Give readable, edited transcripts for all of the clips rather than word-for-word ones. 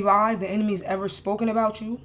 lie the enemy's ever spoken about you,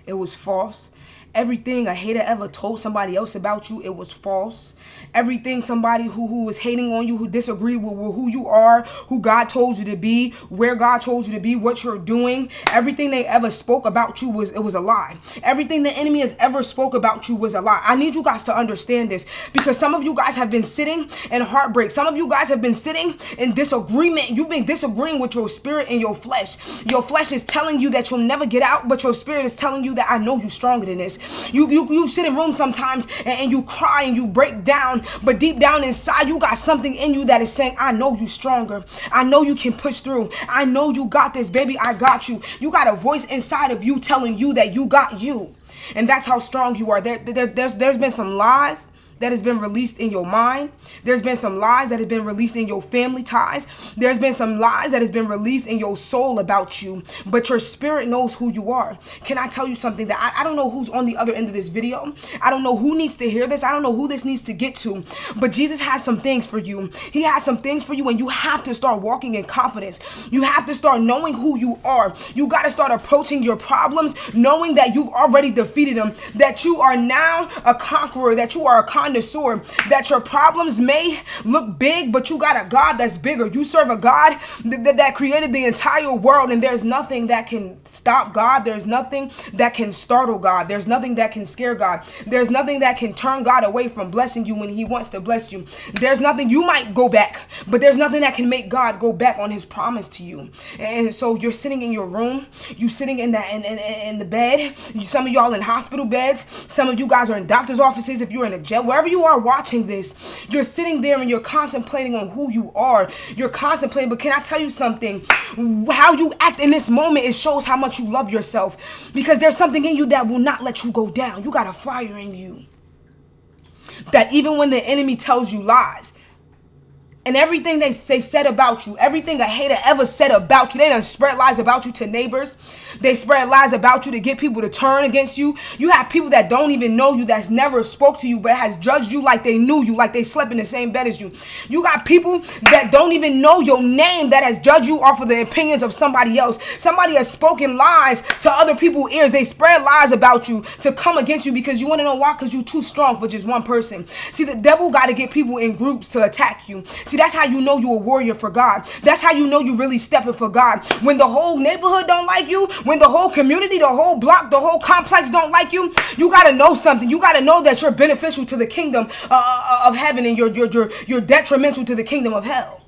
it was false. Everything a hater ever told somebody else about you, it was false. Everything somebody who was hating on you, who disagreed with who you are, who God told you to be, where God told you to be, what you're doing, everything they ever spoke about you was a lie. Everything the enemy has ever spoke about you was a lie. I need you guys to understand this, because some of you guys have been sitting in heartbreak. Some of you guys have been sitting in disagreement. You've been disagreeing with your spirit and your flesh. Your flesh is telling you that you'll never get out, but your spirit is telling you that I know you're stronger than this. You sit in rooms sometimes and you cry and you break down, but deep down inside you got something in you that is saying, I know you stronger. I know you can push through. I know you got this, baby. I got you. You got a voice inside of you telling you that you got you. And that's how strong you are. There's been some lies that has been released in your mind. There's been some lies that have been released in your family ties. There's been some lies that has been released in your soul about you, but your spirit knows who you are. Can I tell you something that I don't know who's on the other end of this video. I don't know who needs to hear this. I don't know who this needs to get to, but Jesus has some things for you. He has some things for you, and you have to start walking in confidence. You have to start knowing who you are. You got to start approaching your problems knowing that you've already defeated them, that you are now a conqueror, that you are a conqueror, that your problems may look big, but you got a God that's bigger. You serve a God that created the entire world, and there's nothing that can stop God. There's nothing that can startle God. There's nothing that can scare God. There's nothing that can turn God away from blessing you when he wants to bless you. There's nothing, you might go back, but there's nothing that can make God go back on his promise to you. And so you're sitting in your room, you sitting in the bed. Some of y'all in hospital beds, some of you guys are in doctor's offices, if you're in a jail, wherever you are watching this, you're sitting there and you're contemplating on who you are. You're contemplating, but can I tell you something? How you act in this moment, it shows how much you love yourself, because there's something in you that will not let you go down. You got a fire in you that even when the enemy tells you lies, and everything they said about you, everything a hater ever said about you, they done spread lies about you to neighbors. They spread lies about you to get people to turn against you. You have people that don't even know you, that's never spoke to you, but has judged you like they knew you, like they slept in the same bed as you. You got people that don't even know your name, that has judged you off of the opinions of somebody else. Somebody has spoken lies to other people's ears. They spread lies about you to come against you, because you want to know why? Because you're too strong for just one person. See, the devil got to get people in groups to attack you. See, that's how you know you're a warrior for God. That's how you know you really stepping for God. When the whole neighborhood don't like you, when the whole community, the whole block, the whole complex don't like you, you got to know something. You got to know that you're beneficial to the kingdom of heaven, and you're detrimental to the kingdom of hell.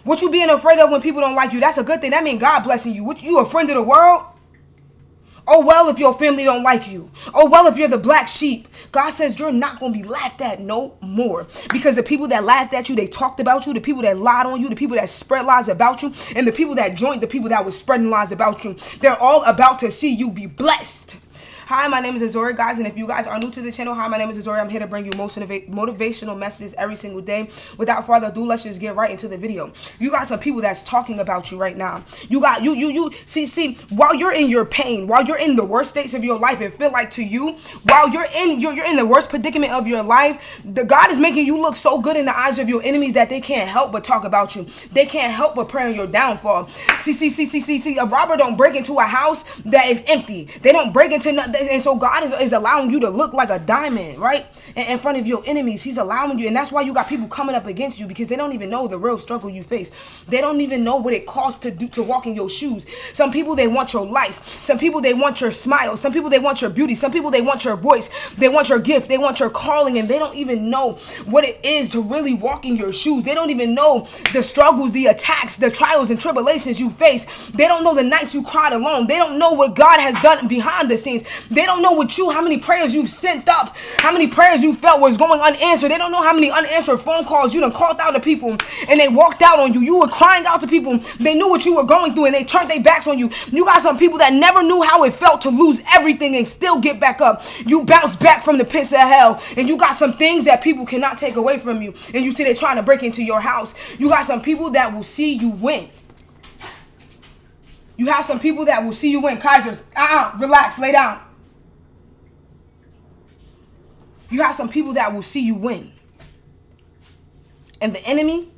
What you being afraid of when people don't like you, that's a good thing. That means God blessing you. What, you a friend of the world? Oh, well, if your family don't like you. Oh, well, if you're the black sheep. God says you're not going to be laughed at no more. Because the people that laughed at you, they talked about you. The people that lied on you, the people that spread lies about you, and the people that joined the people that was spreading lies about you, they're all about to see you be blessed. Hi, my name is Az'zuri, guys, and if you guys are new to the channel, hi, my name is Az'zuri. I'm here to bring you motivational messages every single day. Without further ado, let's just get right into the video. You got some people that's talking about you right now. You got see, while you're in your pain, while you're in the worst states of your life, it feel like to you, while you're in the worst predicament of your life, the God is making you look so good in the eyes of your enemies that they can't help but talk about you. They can't help but pray on your downfall. See, a robber don't break into a house that is empty. They don't break into nothing. And so God is allowing you to look like a diamond, right? In front of your enemies. He's allowing you. And that's why you got people coming up against you, because they don't even know the real struggle you face. They don't even know what it costs to walk in your shoes. Some people, they want your life. Some people, they want your smile. Some people, they want your beauty. Some people, they want your voice. They want your gift. They want your calling. And they don't even know what it is to really walk in your shoes. They don't even know the struggles, the attacks, the trials and tribulations you face. They don't know the nights you cried alone. They don't know what God has done behind the scenes. They don't know how many prayers you've sent up, how many prayers you felt was going unanswered. They don't know how many unanswered phone calls you done called out to people and they walked out on you. You were crying out to people. They knew what you were going through and they turned their backs on you. You got some people that never knew how it felt to lose everything and still get back up. You bounce back from the pits of hell, and you got some things that people cannot take away from you. And you see they're trying to break into your house. You got some people that will see you win. You have some people that will see you win. Kaisers, relax, lay down. You have some people that will see you win. And the enemy,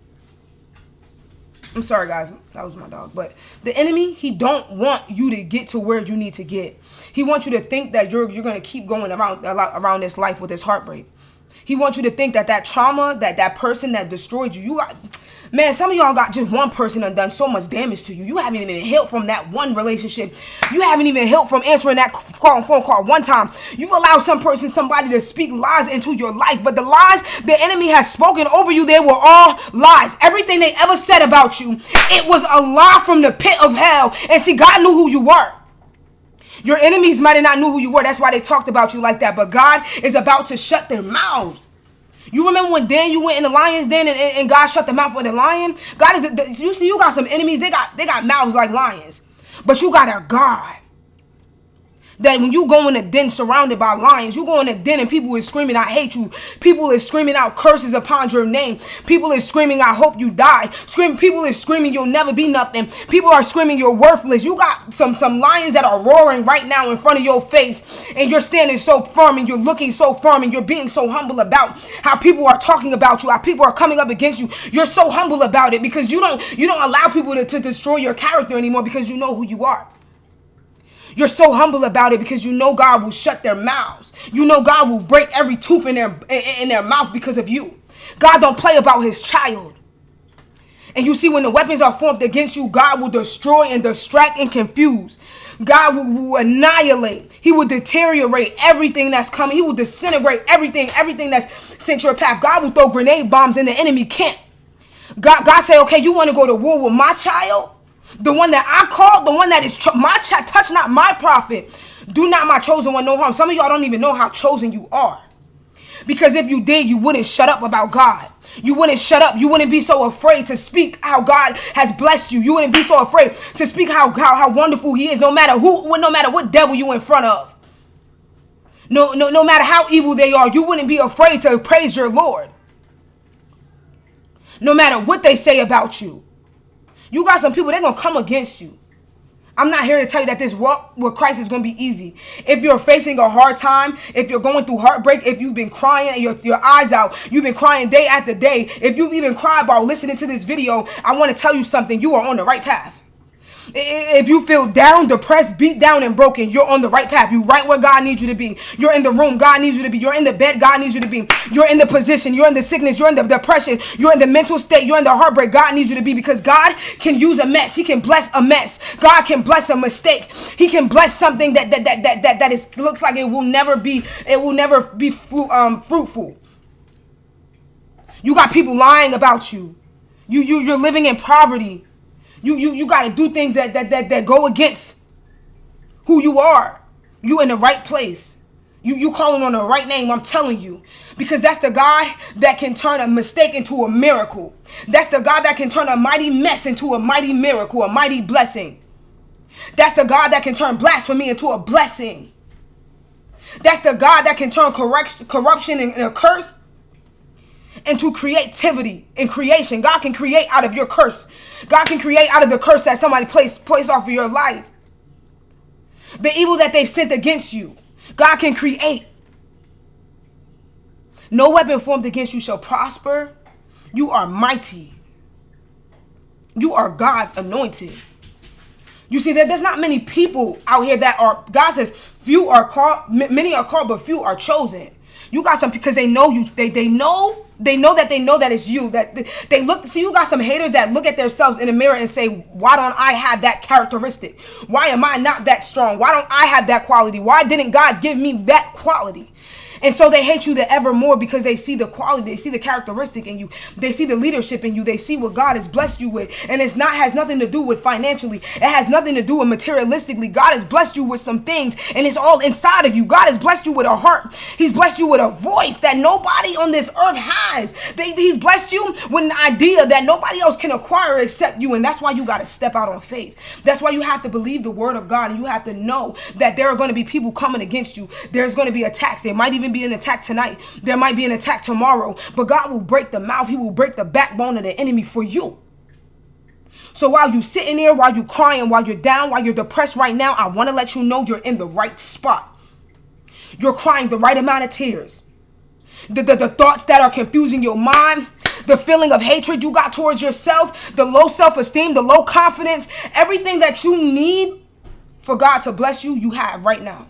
I'm sorry, guys. That was my dog. But the enemy, he don't want you to get to where you need to get. He wants you to think that you're going to keep going around this life with this heartbreak. He wants you to think that trauma, that person that destroyed you, man, some of y'all got just one person and done so much damage to you. You haven't even healed from that one relationship. You haven't even healed from answering that phone call one time. You've allowed somebody to speak lies into your life. But the lies the enemy has spoken over you, they were all lies. Everything they ever said about you, it was a lie from the pit of hell. And see, God knew who you were. Your enemies might have not knew who you were. That's why they talked about you like that. But God is about to shut their mouths. You remember when you went in the lion's den and God shut the mouth of the lion? God is, you see, you got some enemies. They got mouths like lions, but you got a God that when you go in a den surrounded by lions, you go in a den and people is screaming, I hate you. People is screaming out curses upon your name. People is screaming, I hope you die. People is screaming, you'll never be nothing. People are screaming, you're worthless. You got some lions that are roaring right now in front of your face, and you're standing so firm and you're looking so firm and you're being so humble about how people are talking about you, how people are coming up against you. You're so humble about it because you don't allow people to destroy your character anymore because you know who you are. You're so humble about it because you know God will shut their mouths. You know God will break every tooth in their mouth because of you. God don't play about his child. And you see, when the weapons are formed against you, God will destroy and distract and confuse. God will annihilate. He will deteriorate everything that's coming. He will disintegrate everything that's sent your path. God will throw grenade bombs in the enemy camp. God say, okay, you want to go to war with my child? The one that I called, the one that is my child, touch not my prophet. Do not my chosen one no harm. Some of y'all don't even know how chosen you are. Because if you did, you wouldn't shut up about God. You wouldn't shut up. You wouldn't be so afraid to speak how God has blessed you. You wouldn't be so afraid to speak how wonderful he is, no matter what devil you in front of. No matter how evil they are, you wouldn't be afraid to praise your Lord. No matter what they say about you. You got some people, they're going to come against you. I'm not here to tell you that this walk with Christ is going to be easy. If you're facing a hard time, if you're going through heartbreak, if you've been crying and your eyes out, you've been crying day after day, if you've even cried while listening to this video, I want to tell you something. You are on the right path. If you feel down, depressed, beat down, and broken, you're on the right path. You're right where God needs you to be. You're in the room God needs you to be. You're in the bed God needs you to be. You're in the position. You're in the sickness. You're in the depression. You're in the mental state. You're in the heartbreak God needs you to be, because God can use a mess. He can bless a mess. God can bless a mistake. He can bless something that looks like it will never be fruitful. You got people lying about you. You're living in poverty. You got to do things that go against who you are. You in the right place. You calling on the right name, I'm telling you. Because that's the God that can turn a mistake into a miracle. That's the God that can turn a mighty mess into a mighty miracle, a mighty blessing. That's the God that can turn blasphemy into a blessing. That's the God that can turn corruption and a curse into creativity and creation. God can create out of your curse. God can create out of the curse that somebody placed off of your life. The evil that they've sent against you, God can create. No weapon formed against you shall prosper. You are mighty. You are God's anointed. You see, there's not many people out here that are, God says, few are called, many are called, but few are chosen. You got some, because they know you, they know that it's you, that they look. See, you got some haters that look at themselves in the mirror and say, why don't I have that characteristic? Why am I not that strong? Why don't I have that quality? Why didn't God give me that quality? And so they hate you the evermore because they see the quality, they see the characteristic in you, they see the leadership in you, they see what God has blessed you with. And has nothing to do with financially. It has nothing to do with materialistically. God has blessed you with some things, and it's all inside of you. God has blessed you with a heart. He's blessed you with a voice that nobody on this earth has. He's blessed you with an idea that nobody else can acquire except you. And that's why you got to step out on faith. That's why you have to believe the word of God, and you have to know that there are going to be people coming against you. There's going to be attacks. There might even be an attack tonight. There might be an attack tomorrow, but God will break the mouth. He will break the backbone of the enemy for you. So while you sitting there, while you crying, while you're down, while you're depressed right now, I want to let you know you're in the right spot. You're crying the right amount of tears. The thoughts that are confusing your mind, the feeling of hatred you got towards yourself, the low self-esteem, the low confidence, everything that you need for God to bless you, you have right now.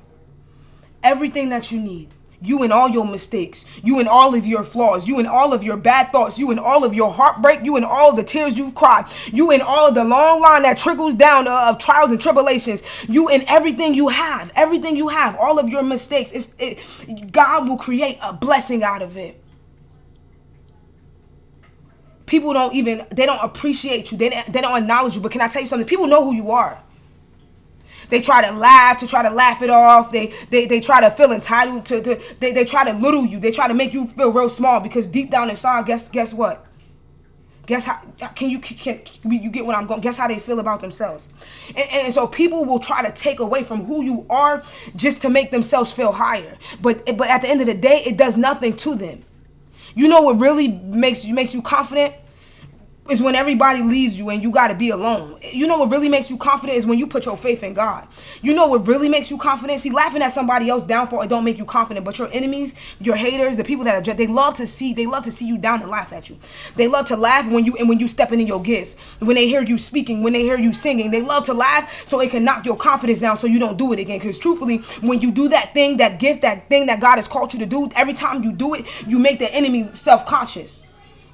Everything that you need. You and all your mistakes, you and all of your flaws, you and all of your bad thoughts, you and all of your heartbreak, you and all the tears you've cried, you and all of the long line that trickles down of trials and tribulations, you and everything you have, all of your mistakes. God will create a blessing out of it. People they don't appreciate you, they don't acknowledge you, but can I tell you something? People know who you are. They try to laugh it off. They try to feel entitled they try to little you. They try to make you feel real small, because deep down inside, guess what? Guess how can you get what I'm going? Guess how they feel about themselves. And so people will try to take away from who you are just to make themselves feel higher. But at the end of the day, it does nothing to them. You know what really makes you confident? Is when everybody leaves you and you got to be alone. You know what really makes you confident is when you put your faith in God. You know what really makes you confident? See, laughing at somebody else's downfall, it don't make you confident. But your enemies, your haters, the people that are, they love to see you down and laugh at you. They love to laugh when you step into your gift. When they hear you speaking, when they hear you singing, they love to laugh so it can knock your confidence down so you don't do it again. Because truthfully, when you do that thing, that gift, that thing that God has called you to do, every time you do it, you make the enemy self-conscious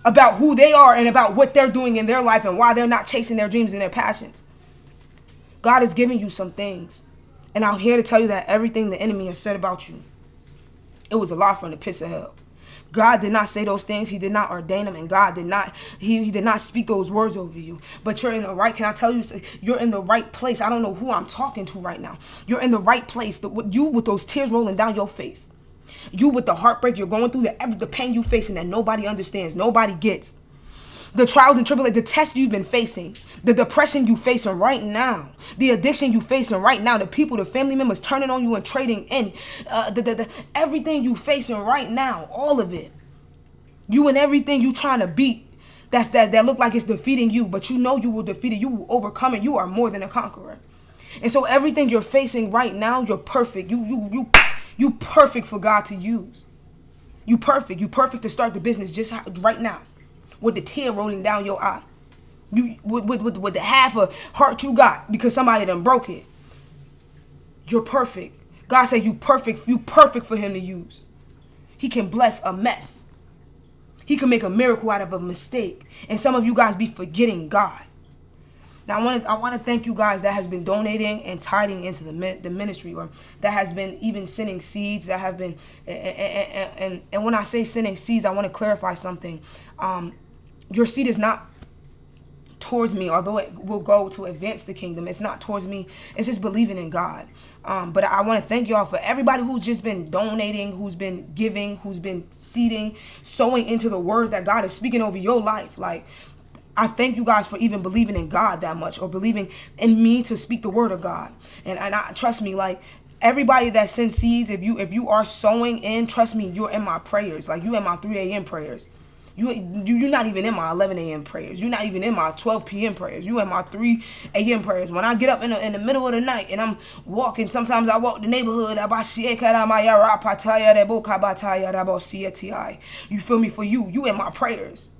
about who they are and about what they're doing in their life and why they're not chasing their dreams and their passions. God is giving you some things. And I'm here to tell you that everything the enemy has said about you, it was a lie from the pits of hell. God did not say those things. He did not ordain them. And God did not, he did not speak those words over you. But you're in the right, can I tell you, you're in the right place. I don't know who I'm talking to right now. You're in the right place. You with those tears rolling down your face. You with the heartbreak you're going through, the pain you facing that nobody understands, nobody gets. The trials and tribulations, the tests you've been facing, the depression you facing right now, the addiction you facing right now, the people, the family members turning on you and trading in, everything you facing right now, all of it. You and everything you trying to beat, that look like it's defeating you, but you know you will defeat it, you will overcome it, you are more than a conqueror. And so everything you're facing right now, you're perfect. You perfect for God to use. You perfect. You perfect to start the business just right now, with the tear rolling down your eye. You with the half a heart you got because somebody done broke it. You're perfect. God said you perfect. You perfect for Him to use. He can bless a mess. He can make a miracle out of a mistake. And some of you guys be forgetting God. Now, I want to thank you guys that has been donating and tithing into the ministry, or that has been even sending seeds, that have been, and when I say sending seeds, I want to clarify something. Your seed is not towards me, although it will go to advance the kingdom. It's not towards me. It's just believing in God. But I want to thank y'all for everybody who's just been donating, who's been giving, who's been seeding, sowing into the word that God is speaking over your life. Like, I thank you guys for even believing in God that much, or believing in me to speak the word of God. And I trust me, like, everybody that sends seeds, if you are sowing in, trust me, you're in my prayers. Like, you in my 3 a.m. prayers. You're not even in my 11 a.m. prayers. You're not even in my 12 p.m. prayers. You in my 3 a.m. prayers. When I get up in the middle of the night and I'm walking, sometimes I walk the neighborhood. You feel me? For you in my prayers.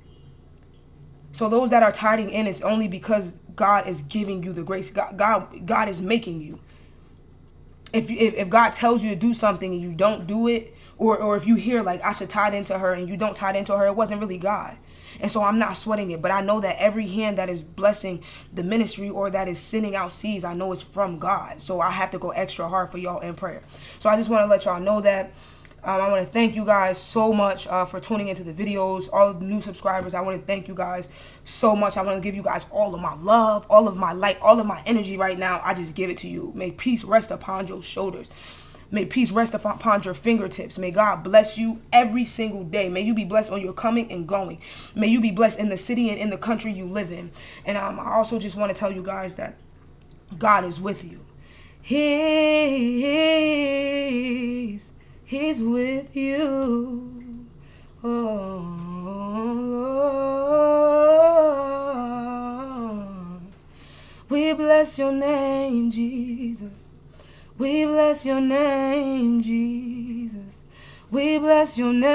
So those that are tithing in, it's only because God is giving you the grace. God is making you. If God tells you to do something and you don't do it, or if you hear like I should tithe into her and you don't tithe into her, it wasn't really God. And so I'm not sweating it, but I know that every hand that is blessing the ministry or that is sending out seeds, I know it's from God. So I have to go extra hard for y'all in prayer. So I just want to let y'all know that. I want to thank you guys so much for tuning into the videos. All of the new subscribers, I want to thank you guys so much. I want to give you guys all of my love, all of my light, all of my energy right now. I just give it to you. May peace rest upon your shoulders. May peace rest upon your fingertips. May God bless you every single day. May you be blessed on your coming and going. May you be blessed in the city and in the country you live in. And I also just want to tell you guys that God is with you. He's with you, oh Lord. We bless your name, Jesus. We bless your name, Jesus. We bless your name.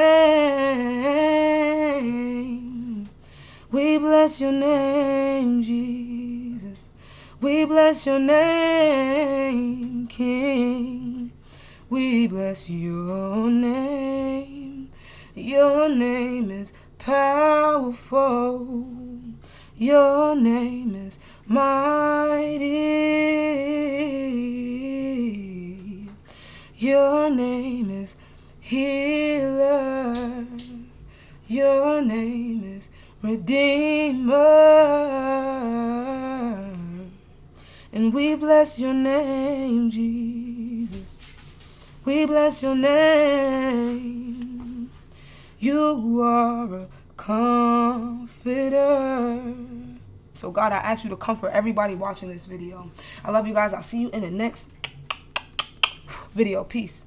We bless your name, Jesus. We bless your name, King. We bless your name. Your name is powerful. Your name is mighty. Your name is healer. Your name is Redeemer. And we bless your name, Jesus. We bless your name. You are a comforter. So God, I ask you to comfort everybody watching this video. I love you guys. I'll see you in the next video. Peace.